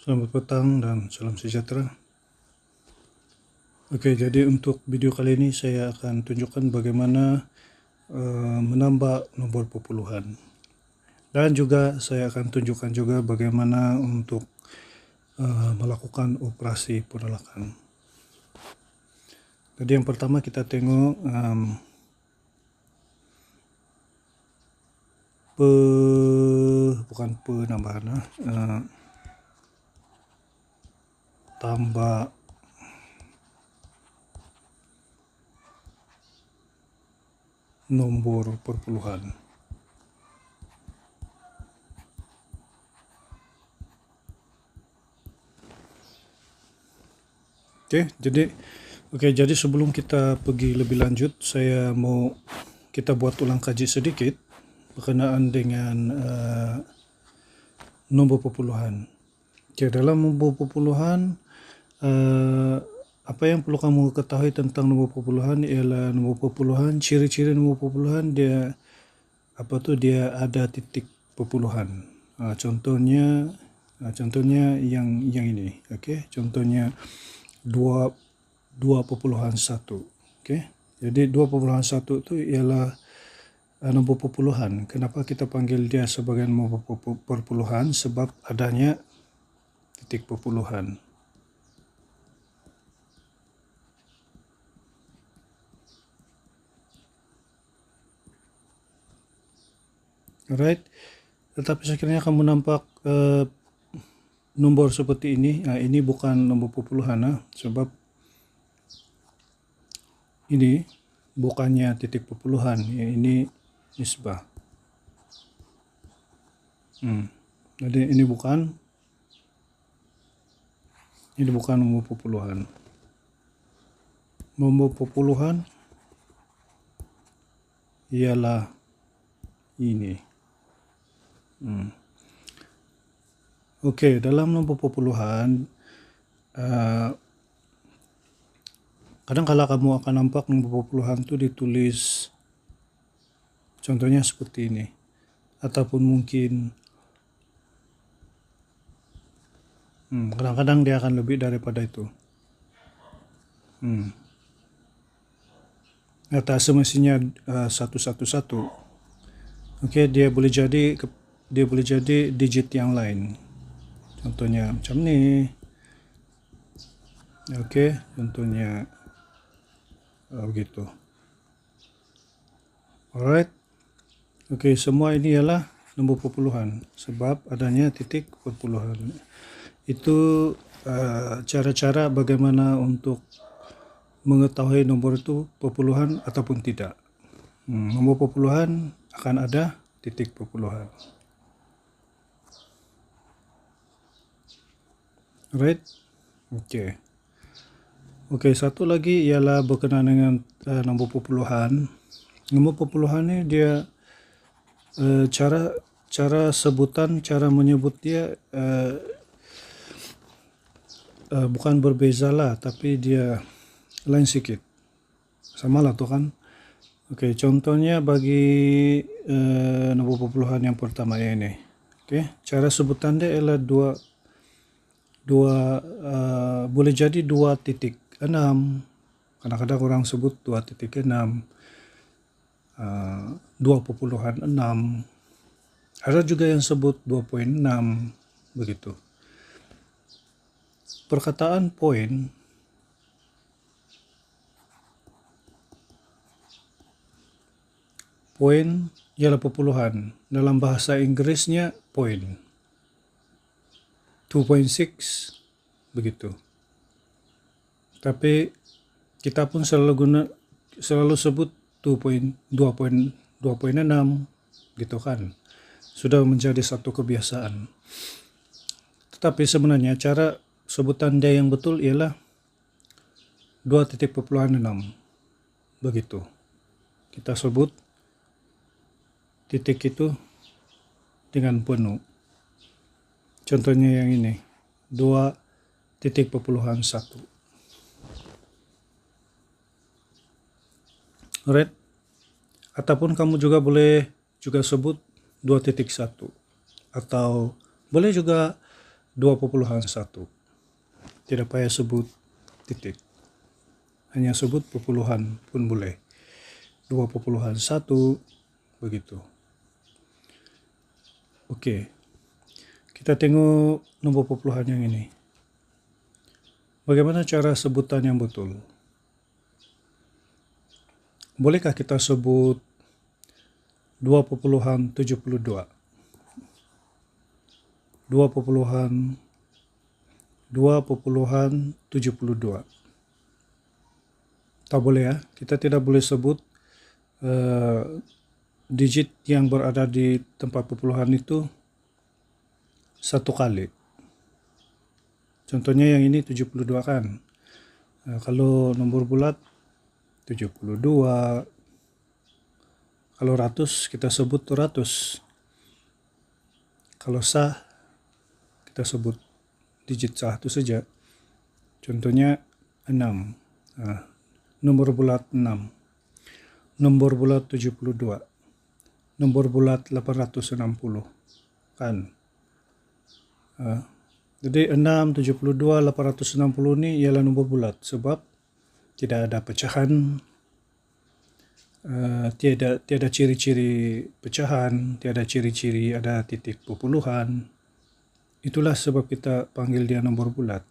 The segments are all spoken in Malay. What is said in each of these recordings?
Selamat petang dan salam sejahtera. Oke, jadi untuk video kali ini saya akan tunjukkan bagaimana menambah nomor perpuluhan. Dan juga saya akan tunjukkan juga bagaimana untuk melakukan operasi penolakan. Jadi yang pertama kita tengok tambah nomor perpuluhan. Jadi sebelum kita pergi lebih lanjut, saya mau kita buat ulang kaji sedikit berkenaan dengan nombor perpuluhan. Dalam nombor perpuluhan, apa yang perlu kamu ketahui tentang nombor perpuluhan ialah nombor perpuluhan, ciri-ciri nombor perpuluhan dia ada titik perpuluhan. Contohnya yang ini, okey. Contohnya 2.1. Okey. Jadi 2.1 itu ialah nombor perpuluhan. Kenapa kita panggil dia sebagai nombor perpuluhan? Sebab adanya titik perpuluhan. Alright. Tetapi sekiranya kamu nampak nombor seperti ini bukan nombor perpuluhan, sebab ini bukannya titik perpuluhan, ini nisbah. Jadi ini bukan nombor perpuluhan. Nombor perpuluhan ialah ini. Okey, dalam nombor perpuluhan kadang-kala kamu akan nampak nombor perpuluhan itu ditulis contohnya seperti ini, ataupun mungkin kadang-kadang dia akan lebih daripada itu. Atau semestinya 111. Okey, dia boleh jadi digit yang lain. Contohnya macam ni. Okey, contohnya begitu. Alright. Okey, semua ini ialah nombor perpuluhan sebab adanya titik perpuluhan. Itu cara-cara bagaimana untuk mengetahui nomor itu perpuluhan ataupun tidak. Nombor perpuluhan akan ada titik perpuluhan. Alright. Okey, satu lagi ialah berkenaan dengan nombor perpuluhan. Nombor perpuluhan ni dia cara sebutan, cara menyebut dia bukan berbezalah, tapi dia lain sikit. Samalah tu kan. Okey, contohnya bagi nombor perpuluhan yang pertama ini. Okey, cara sebutan dia ialah boleh jadi 2.6. Kadang-kadang orang sebut 2.6, 2.6. Ada juga yang sebut 2.6 begitu. Perkataan point ialah perpuluhan. Dalam bahasa Inggerisnya point. 2.6 begitu. Tapi kita pun selalu sebut 2.6 gitu kan. Sudah menjadi satu kebiasaan. Tetapi sebenarnya cara sebutan dia yang betul ialah 2.6 begitu. Kita sebut titik itu dengan penuh. Contohnya yang ini 2.1. Alright. Ataupun kamu juga boleh sebut 2.1 atau boleh juga 2,1. Tidak payah sebut titik. Hanya sebut perpuluhan pun boleh. 2,1 begitu. Okey. Kita tengok nombor perpuluhan yang ini. Bagaimana cara sebutan yang betul? Bolehkah kita sebut 2,72? 2,72. Tak boleh ya. Kita tidak boleh sebut digit yang berada di tempat perpuluhan itu satu kali. Contohnya yang ini 72 kan. Kalau nombor bulat 72. Kalau ratus kita sebut ratus. Kalau sah kita sebut digit satu saja. Contohnya 6. Nomor bulat 6. Nombor bulat 72. Nombor bulat 860. Kan? Jadi 6, 72, 860 ni ialah nombor bulat sebab tidak ada pecahan, tiada ciri-ciri pecahan, tiada ciri-ciri ada titik perpuluhan. Itulah sebab kita panggil dia nombor bulat.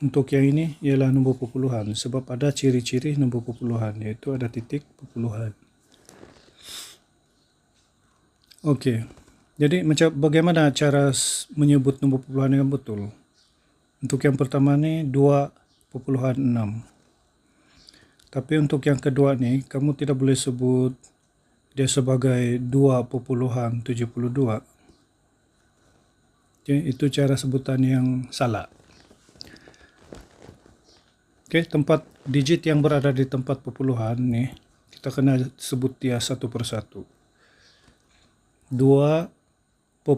Untuk yang ini ialah nombor perpuluhan sebab ada ciri-ciri nombor perpuluhan, iaitu ada titik perpuluhan. Okey. Jadi bagaimana cara menyebut nombor perpuluhan dengan betul? Untuk yang pertama ni 2,6. Tapi untuk yang kedua ni kamu tidak boleh sebut dia sebagai 2,72. Okay, itu cara sebutan yang salah. Okay, tempat digit yang berada di tempat perpuluhan ni kita kena sebut dia satu persatu. 2,72.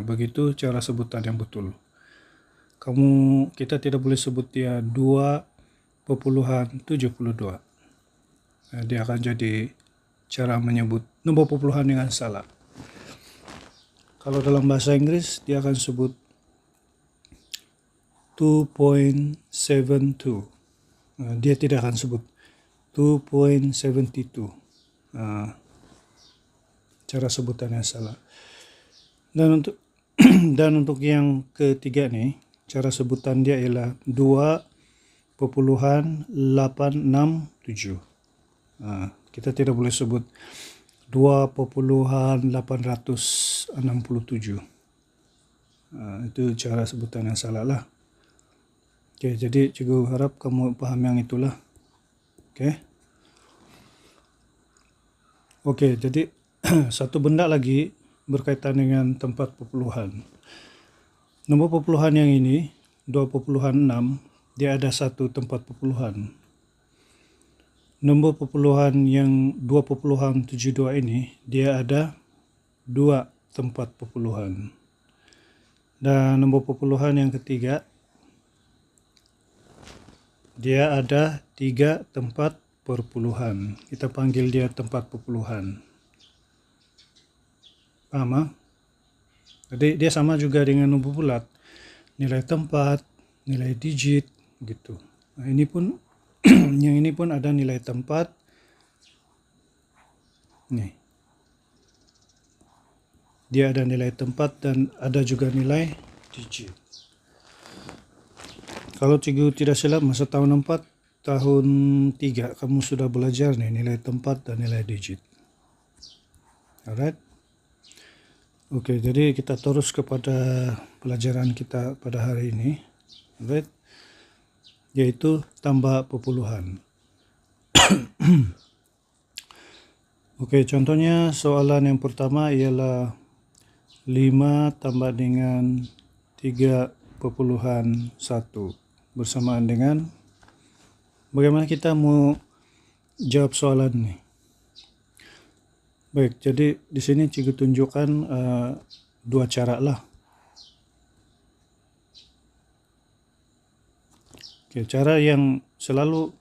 Begitu cara sebutan yang betul. Kita tidak boleh sebut dia 2,72. Dia akan jadi cara menyebut nombor perpuluhan dengan salah. Kalau dalam bahasa Inggris dia akan sebut 2.72. Dia tidak akan sebut 2.72. Cara sebutan yang salah. Dan untuk yang ketiga ni, cara sebutan dia ialah 2,867. Kita tidak boleh sebut 2,867. Itu cara sebutan yang salah lah. Okay, jadi cikgu harap kamu faham yang itulah. Okey, jadi satu benda lagi berkaitan dengan tempat perpuluhan. Nombor perpuluhan yang ini 2,6, dia ada satu tempat perpuluhan. Nombor perpuluhan yang 2,72 ini dia ada dua tempat perpuluhan. Dan nombor perpuluhan yang ketiga dia ada 3 tempat perpuluhan. Kita panggil dia tempat perpuluhan. Paham? Jadi dia sama juga dengan nombor bulat. Nilai tempat, nilai digit gitu. Nah, ini pun yang ini pun ada nilai tempat. Nih. Dia ada nilai tempat dan ada juga nilai digit. Kalau cikgu tidak silap masa tahun 4, tahun 3 kamu sudah belajar nih nilai tempat dan nilai digit. Alright. Okey, jadi kita terus kepada pelajaran kita pada hari ini. Alright. Yaitu tambah perpuluhan. Okey, contohnya soalan yang pertama ialah 5 tambah dengan 3,1 bersamaan dengan, bagaimana kita mau jawab soalan ini? Baik, jadi di sini cikgu tunjukkan dua cara lah. Oke, cara yang selalu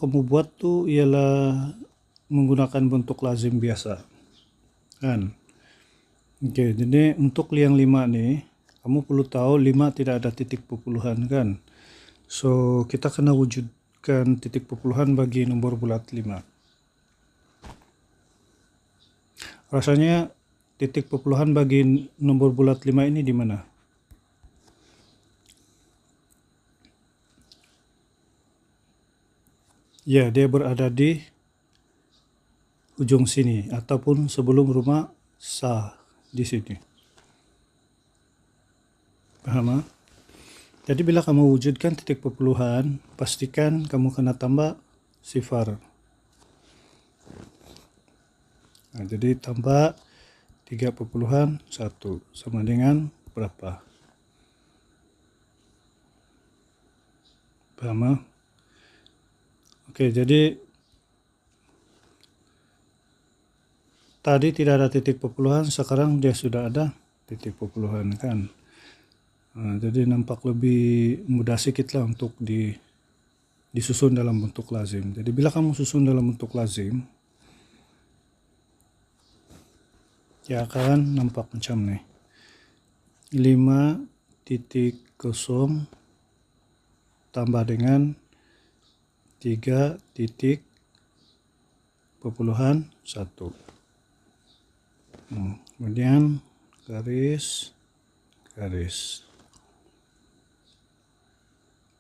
kamu buat tu ialah menggunakan bentuk lazim biasa kan. Oke, jadi untuk yang 5 nih, kamu perlu tahu 5 tidak ada titik perpuluhan kan. So, kita kena wujudkan titik perpuluhan bagi nomor bulat 5. Rasanya titik perpuluhan bagi nomor bulat 5 ini di mana? Ya, dia berada di ujung sini ataupun sebelum rumah sa di sini. Paham? Jadi bila kamu wujudkan titik perpuluhan, pastikan kamu kena tambah sifar. Nah, jadi tambah 3,1 sama dengan berapa? Paham? Oke, jadi tadi tidak ada titik perpuluhan, sekarang dia sudah ada titik perpuluhan kan. Nah, jadi nampak lebih mudah sedikit lah untuk disusun dalam bentuk lazim. Jadi bila kamu susun dalam bentuk lazim, ya akan nampak macam nih. 5,0 tambah dengan 3,1. Kemudian garis.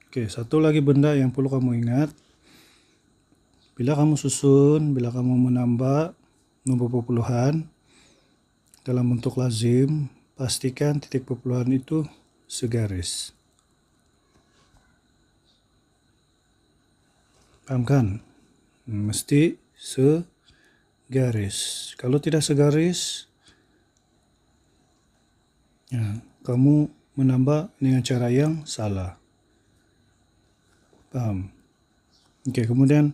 Oke, satu lagi benda yang perlu kamu ingat. Bila kamu menambah nomor perpuluhan dalam bentuk lazim, pastikan titik perpuluhan itu segaris. Paham kan? Mesti segaris. Kalau tidak segaris, ya, kamu menambah dengan cara yang salah. Paham? Oke, kemudian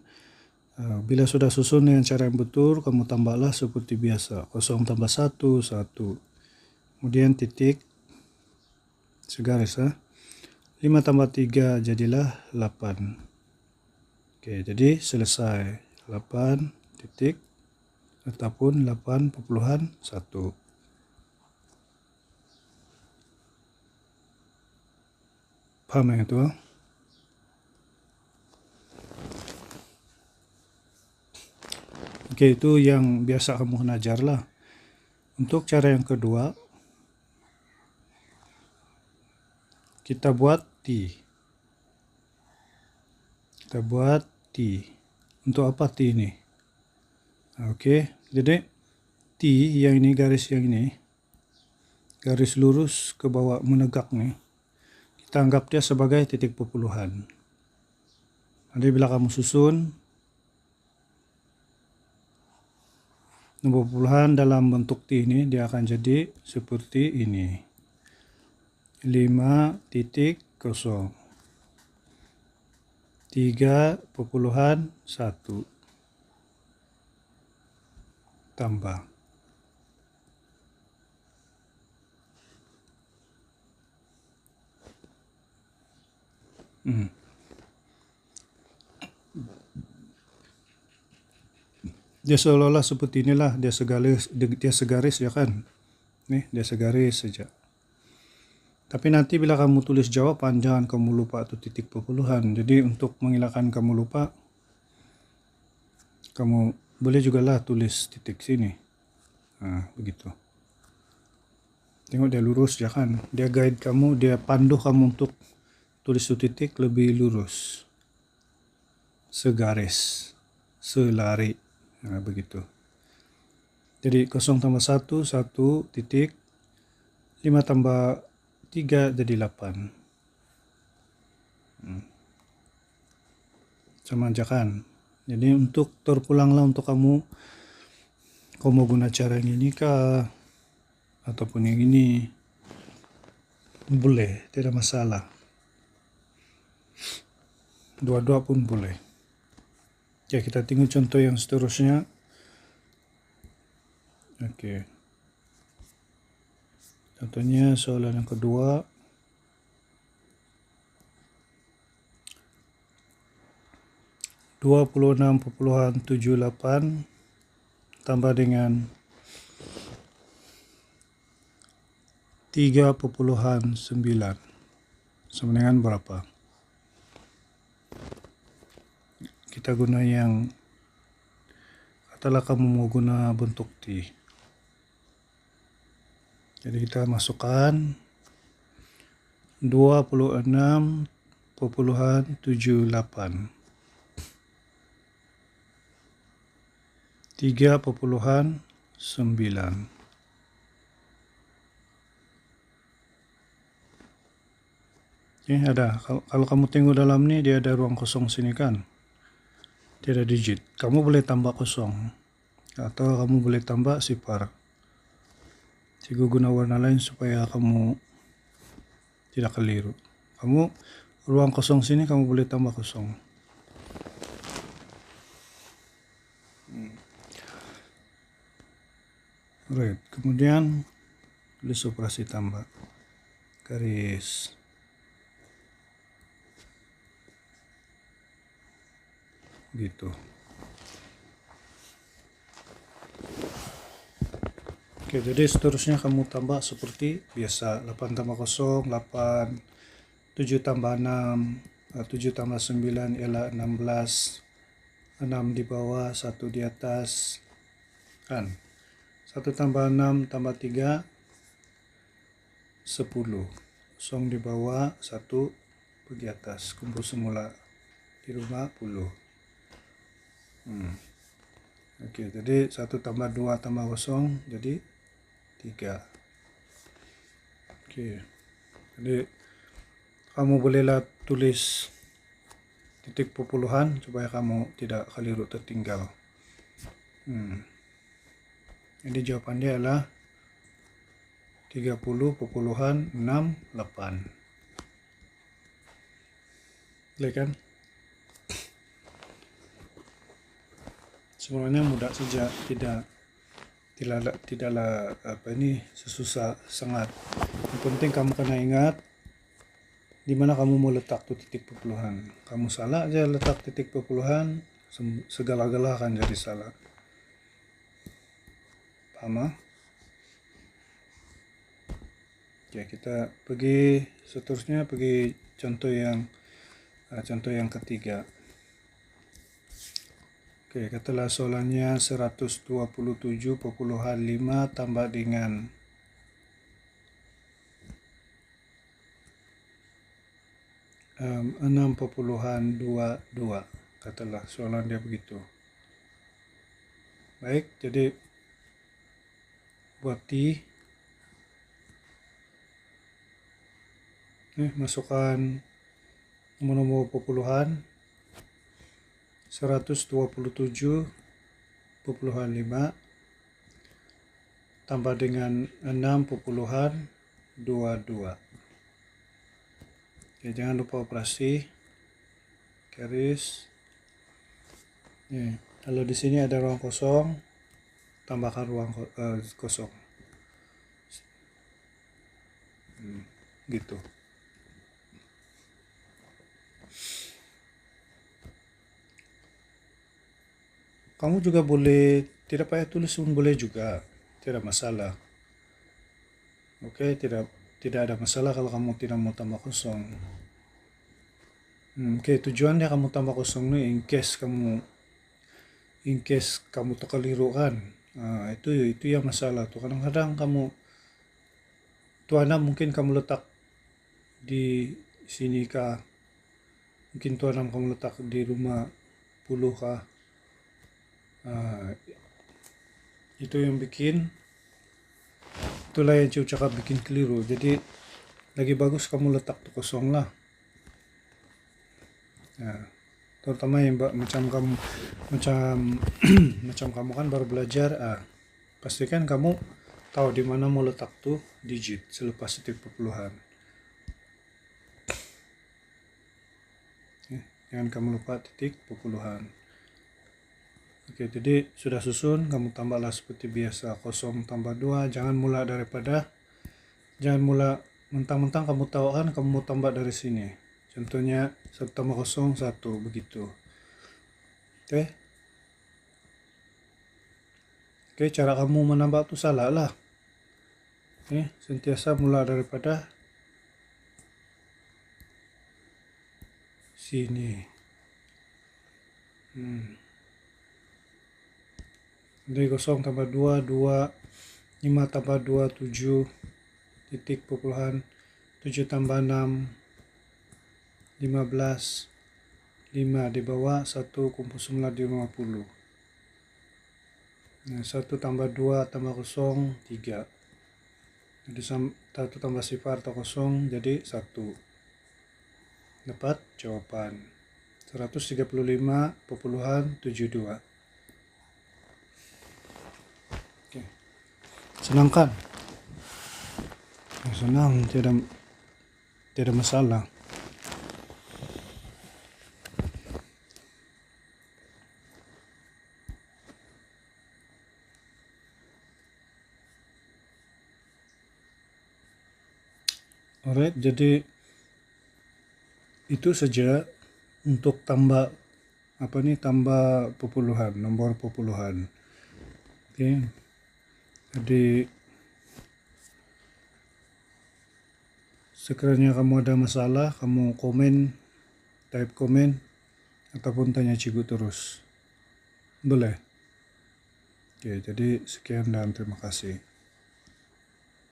bila sudah susun dengan cara yang betul, kamu tambahlah seperti biasa. 0 tambah 1, 1. Kemudian titik segaris. 5 tambah 3 jadilah 8. Oke, jadi selesai. 8 titik ataupun 8,1. Paham yang itu? Oke, itu yang biasa kamu kena ajar lah. Untuk cara yang kedua, kita buat T. Untuk apa T ini? Oke, jadi T yang ini, garis yang ini, garis lurus ke bawah menegak nih, kita anggap dia sebagai titik perpuluhan. Jadi bila kamu susun nomor perpuluhan dalam bentuk T ini, dia akan jadi seperti ini. 5,0 3,1 tambah. Dia seolah-olah seperti inilah, dia segaris ya kan. Nih, dia segaris saja. Tapi nanti bila kamu tulis jawaban, jangan kamu lupa tuh titik perpuluhan. Jadi untuk menghilangkan kamu lupa, kamu boleh juga lah tulis titik sini. Nah, begitu. Tengok dia lurus ya kan. Dia guide kamu, dia pandu kamu untuk tulis tuh titik lebih lurus. Segaris. Selari. Nah, begitu. Jadi 0 tambah 1, 1 titik. 5 tambah 3 jadi 8. Sama aja kan. Jadi untuk terpulanglah untuk kamu mau guna cara yang ini kah ataupun yang ini, boleh, tidak masalah. Dua-dua pun boleh. Ya, kita tengok contoh yang seterusnya. Oke. Contohnya soalan yang kedua. 26,78 tambah dengan 3,9 sama dengan berapa? Kita guna yang, katakanlah kamu mau guna bentuk T. Jadi kita masukkan 26,78 3,9. Oke, ada. Kalau kamu tengok dalam ni, dia ada ruang kosong sini kan? Dia ada digit. Kamu boleh tambah kosong. Atau kamu boleh tambah sifar. Saya guna warna lain supaya kamu tidak keliru. Kamu ruang kosong sini kamu boleh tambah kosong. Right. Kemudian tulis operasi tambah. Garis. Gitu. Oke, jadi seterusnya kamu tambah seperti biasa. 8 tambah 0, 8, 7 tambah 6, 7 tambah 9 ialah 16, 6 di bawah, 1 di atas, kan? 1 tambah 6 tambah 3, 10. 0 di bawah, 1 pergi atas. Kumpul semula di rumah 10. Oke, jadi 1 tambah 2 tambah 0 jadi 3. Oke, jadi kamu bolehlah tulis titik perpuluhan supaya kamu tidak keliru tertinggal. Jadi jawaban dia adalah 30,68. Boleh kan? Sebenarnya mudah saja, tidaklah sesusah sangat. Yang penting kamu kena ingat di mana kamu mau letak tuh titik perpuluhan. Kamu salah aja letak titik perpuluhan, segala-gala akan jadi salah. Paham? Oke, kita pergi seterusnya, pergi contoh yang ketiga. Oke, katalah soalannya 127,5 tambah dengan 6,22. Katalah soalan dia begitu. Baik, jadi buat T. Masukkan nomor-nomor perpuluhan. 127,5 tambah dengan 6,22. Oke, jangan lupa operasi garis. Kalau di sini ada ruang kosong, tambahkan ruang kosong. Gitu. Kamu juga boleh, tidak payah tulis pun boleh juga, tidak masalah. Oke, tidak ada masalah kalau kamu tidak mau tambah kosong. Oke, tujuannya kamu tambah kosong nih in case kamu terkeliru kan. Itu yang masalah tuh. Kadang-kadang kamu tuana mungkin kamu letak di sini kah, mungkin tuana kamu letak di rumah 10 kah. Itu yang bikin, itulah yang Ciu cakap bikin keliru. Jadi lagi bagus kamu letak tuh kosong lah. Terutama yang macam kamu macam kamu kan baru belajar, pastikan kamu tahu di mana mau letak tuh digit selepas titik perpuluhan. Jangan kamu lupa titik perpuluhan. Oke, jadi sudah susun, kamu tambahlah seperti biasa 0 tambah 2. Jangan mula mentang-mentang kamu tahu kan kamu mau tambah dari sini. Contohnya 1 tambah 0, 1 begitu. Oke. Oke, cara kamu menambah tuh salah lah. Oke, sentiasa mula daripada sini. Jadi 0 tambah 2, 2, 5 tambah 2, 7, titik pupuluhan, 7 tambah 6, 15, 5 di bawah, 1 kumpul 9 di 50. Nah, 1 tambah 2 tambah 0, 3. Jadi 1 tambah sifar atau 0 jadi 1. Dapat jawaban 135,72. Oke. Senangkan? Senang, tidak masalah. Alright, jadi itu saja untuk tambah pupuluhan, nomor pupuluhan. Oke. Jadi sekiranya kamu ada masalah, kamu type komen ataupun tanya cikgu terus. Boleh? Oke, jadi sekian dan terima kasih.